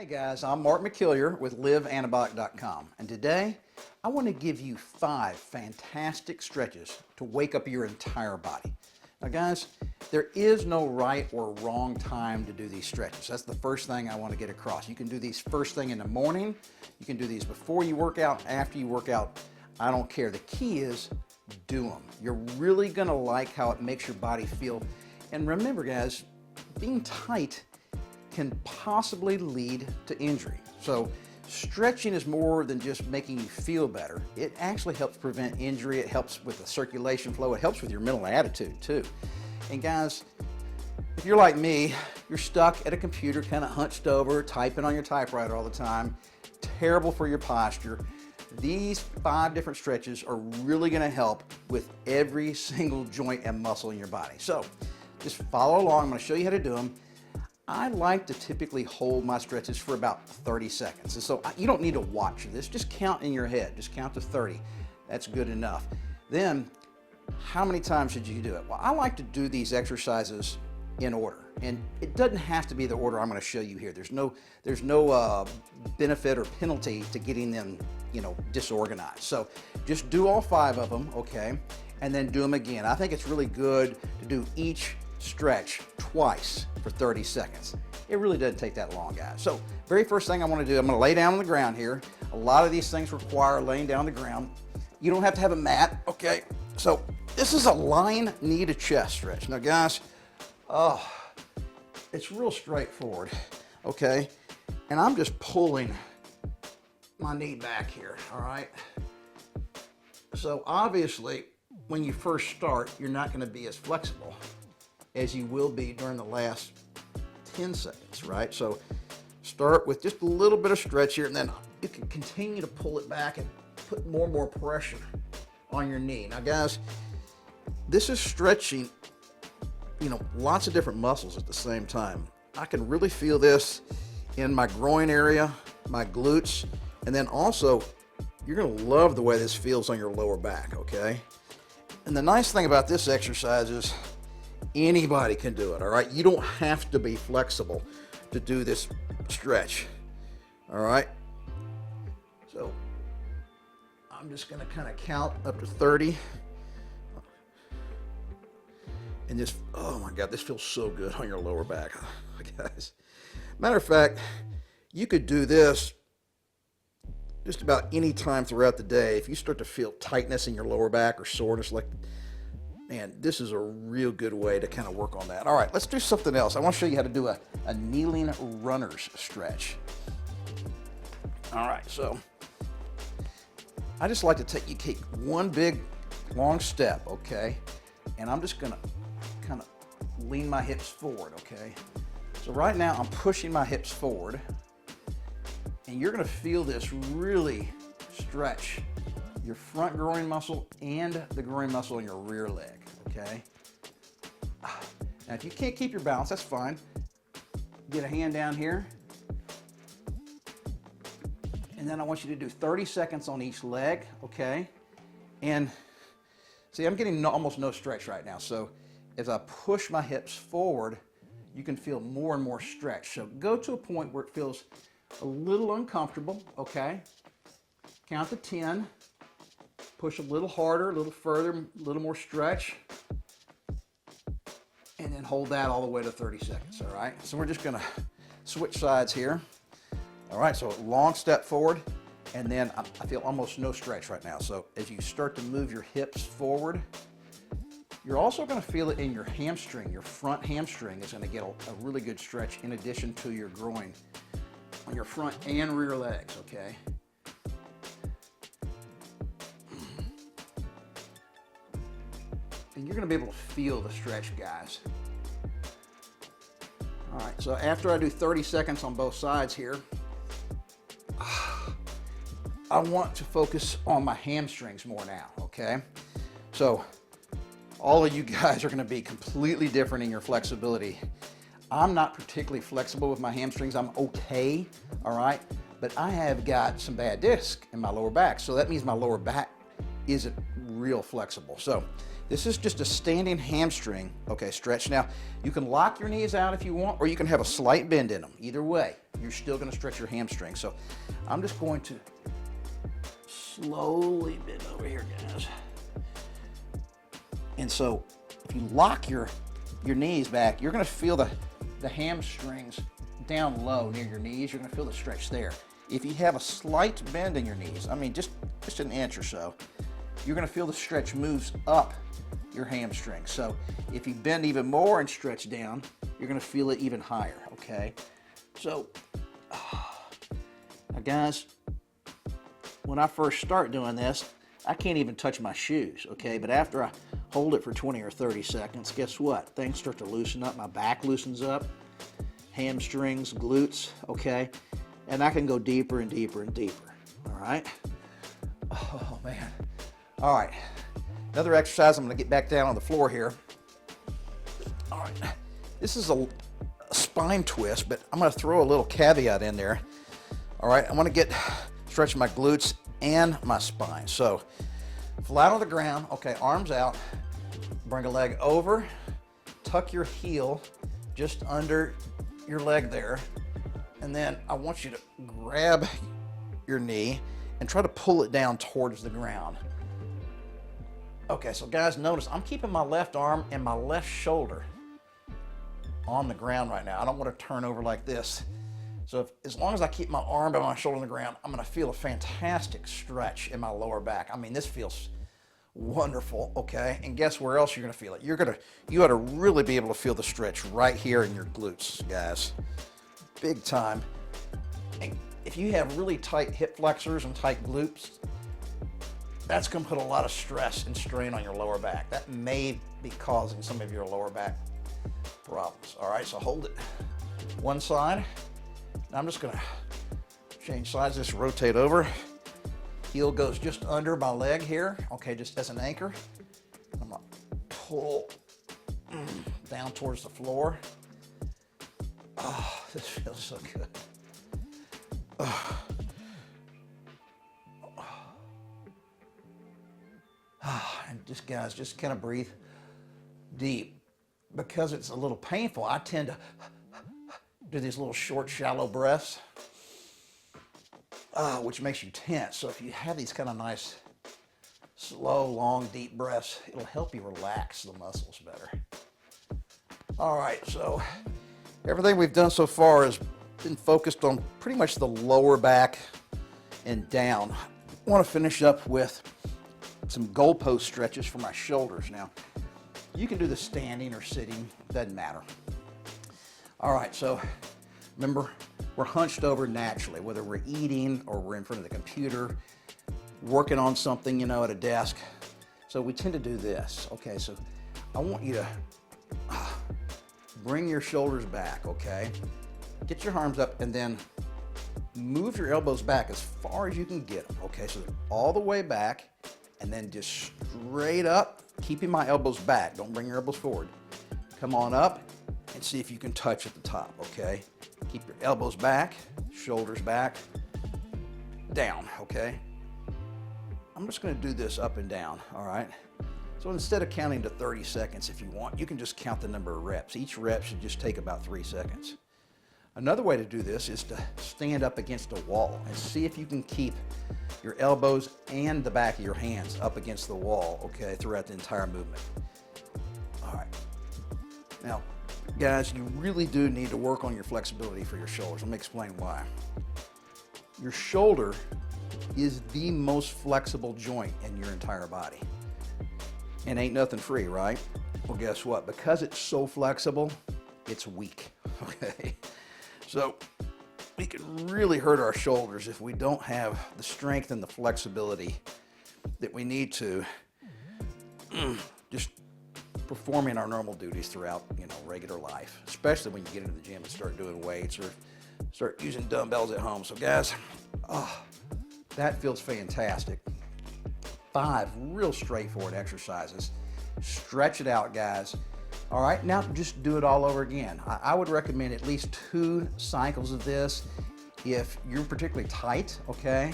Hey guys, I'm Mark McKillier with liveanabolic.com, and today I want to give you 5 fantastic stretches to wake up your entire body. Now guys, there is no right or wrong time to do these stretches. That's the first thing I want to get across. You can do these first thing in the morning, you can do these before you work out, after you work out, I don't care. The key is do them. You're really going to like how it makes your body feel. And remember guys, being tight can possibly lead to injury. So stretching is more than just making you feel better. It actually helps prevent injury. It helps with the circulation flow. It helps with your mental attitude too. And guys, if you're like me, you're stuck at a computer kind of hunched over, typing on your typewriter all the time, terrible for your posture. These 5 different stretches are really going to help with every single joint and muscle in your body. So just follow along. I'm going to show you how to do them. I like to typically hold my stretches for about 30 seconds. And so you don't need to watch this, just count in your head, just count to 30. That's good enough. Then, how many times should you do it? Well, I like to do these exercises in order. And it doesn't have to be the order I'm going to show you here. There's no benefit or penalty to getting them, disorganized. So just do all 5 of them, okay? And then do them again. I think it's really good to do each stretch twice for 30 seconds. It really doesn't take that long, guys. So very first thing I want to do, I'm going to lay down on the ground here. A lot of these things require laying down on the ground. You don't have to have a mat, okay? So this is a lying knee to chest stretch. Now guys, it's real straightforward, okay? And I'm just pulling my knee back here, all right? So obviously, when you first start, you're not going to be as flexible as you will be during the last 10 seconds, right? So start with just a little bit of stretch here, and then you can continue to pull it back and put more and more pressure on your knee. Now guys, this is stretching, lots of different muscles at the same time. I can really feel this in my groin area, my glutes, and then also you're gonna love the way this feels on your lower back, okay? And the nice thing about this exercise is anybody can do it, all right? You don't have to be flexible to do this stretch, all right? So I'm just gonna kind of count up to 30. And just, oh my God, this feels so good on your lower back, guys. Matter of fact, you could do this just about any time throughout the day. If you start to feel tightness in your lower back or soreness, man, this is a real good way to kind of work on that. All right, let's do something else. I want to show you how to do a kneeling runner's stretch. All right, so I just like to take one big long step, okay? And I'm just gonna kind of lean my hips forward, okay? So right now I'm pushing my hips forward, and you're gonna feel this really stretch your front groin muscle and the groin muscle in your rear leg, okay? Now if you can't keep your balance, that's fine. Get a hand down here. And then I want you to do 30 seconds on each leg, okay? And see, I'm getting almost no stretch right now. So as I push my hips forward, you can feel more and more stretch. So go to a point where it feels a little uncomfortable, okay? Count to 10. Push a little harder, a little further, a little more stretch. And then hold that all the way to 30 seconds, all right? So we're just gonna switch sides here. All right, so long step forward, and then I feel almost no stretch right now. So as you start to move your hips forward, you're also gonna feel it in your hamstring. Your front hamstring is gonna get a really good stretch in addition to your groin on your front and rear legs, okay? And you're gonna be able to feel the stretch, guys. All right, so after I do 30 seconds on both sides here, I want to focus on my hamstrings more now, okay? So all of you guys are gonna be completely different in your flexibility. I'm not particularly flexible with my hamstrings. I'm okay, all right? But I have got some bad disc in my lower back. So that means my lower back isn't real flexible. So this is just a standing hamstring, okay, stretch. Now, you can lock your knees out if you want, or you can have a slight bend in them. Either way, you're still gonna stretch your hamstring. So I'm just going to slowly bend over here, guys. And so if you lock your knees back, you're gonna feel the hamstrings down low near your knees. You're gonna feel the stretch there. If you have a slight bend in your knees, I mean just an inch or so, you're gonna feel the stretch moves up your hamstring. So if you bend even more and stretch down, you're gonna feel it even higher, okay? So, now guys, when I first start doing this, I can't even touch my shoes, okay? But after I hold it for 20 or 30 seconds, guess what? Things start to loosen up. My back loosens up, hamstrings, glutes, okay? And I can go deeper and deeper and deeper, all right? Oh, man. All right. Another exercise, I'm gonna get back down on the floor here. All right. This is a spine twist, but I'm gonna throw a little caveat in there. All right, I wanna stretch my glutes and my spine. So flat on the ground, okay, arms out, bring a leg over, tuck your heel just under your leg there, and then I want you to grab your knee and try to pull it down towards the ground. Okay, so guys, notice I'm keeping my left arm and my left shoulder on the ground right now. I don't want to turn over like this. So as long as I keep my arm and my shoulder on the ground, I'm gonna feel a fantastic stretch in my lower back. I mean, this feels wonderful, okay? And guess where else you're gonna feel it? You ought to really be able to feel the stretch right here in your glutes, guys. Big time. And if you have really tight hip flexors and tight glutes, that's gonna put a lot of stress and strain on your lower back. That may be causing some of your lower back problems. All right, so hold it one side. Now I'm just gonna change sides, just rotate over. Heel goes just under my leg here, okay, just as an anchor. I'm gonna pull down towards the floor. Oh, this feels so good. And just guys, just kind of breathe deep. Because it's a little painful, I tend to do these little short, shallow breaths, which makes you tense. So if you have these kind of nice, slow, long, deep breaths, it'll help you relax the muscles better. All right, so everything we've done so far has been focused on pretty much the lower back and down. I want to finish up with some goalpost stretches for my shoulders. Now, you can do this standing or sitting, doesn't matter. All right, so remember, we're hunched over naturally, whether we're eating or we're in front of the computer, working on something, at a desk. So we tend to do this. Okay, so I want you to bring your shoulders back, okay? Get your arms up and then move your elbows back as far as you can get them, okay? So all the way back and then just straight up, keeping my elbows back. Don't bring your elbows forward. Come on up and see if you can touch at the top, okay? Keep your elbows back, shoulders back, down, okay? I'm just gonna do this up and down, all right? So instead of counting to 30 seconds if you want, you can just count the number of reps. Each rep should just take about 3 seconds. Another way to do this is to stand up against a wall and see if you can keep your elbows and the back of your hands up against the wall, okay, throughout the entire movement. All right. Now, guys, you really do need to work on your flexibility for your shoulders. Let me explain why. Your shoulder is the most flexible joint in your entire body. And ain't nothing free, right? Well, guess what? Because it's so flexible, it's weak, okay? So we can really hurt our shoulders if we don't have the strength and the flexibility that we need to just performing our normal duties throughout, regular life, especially when you get into the gym and start doing weights or start using dumbbells at home. So guys, that feels fantastic. 5 real straightforward exercises. Stretch it out, guys. All right, now just do it all over again. I would recommend at least 2 cycles of this. If you're particularly tight, okay,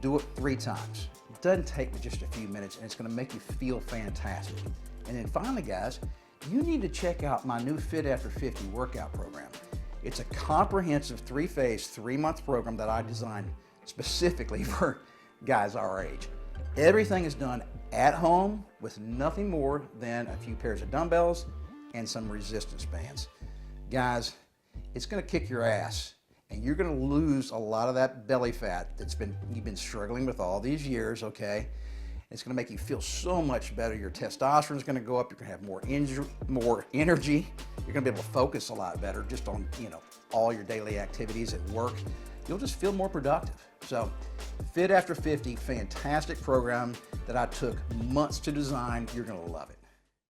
do it 3 times. It doesn't take but just a few minutes, and it's gonna make you feel fantastic. And then finally, guys, you need to check out my new Fit After 50 workout program. It's a comprehensive 3-phase, 3-month program that I designed specifically for guys our age. Everything is done at home with nothing more than a few pairs of dumbbells and some resistance bands. Guys, it's gonna kick your ass, and you're gonna lose a lot of that belly fat you've been struggling with all these years, okay? It's gonna make you feel so much better. Your testosterone is gonna go up. You're gonna have more energy. You're gonna be able to focus a lot better just on, all your daily activities at work. You'll just feel more productive. So, Fit After 50, fantastic program that I took months to design. You're gonna love it.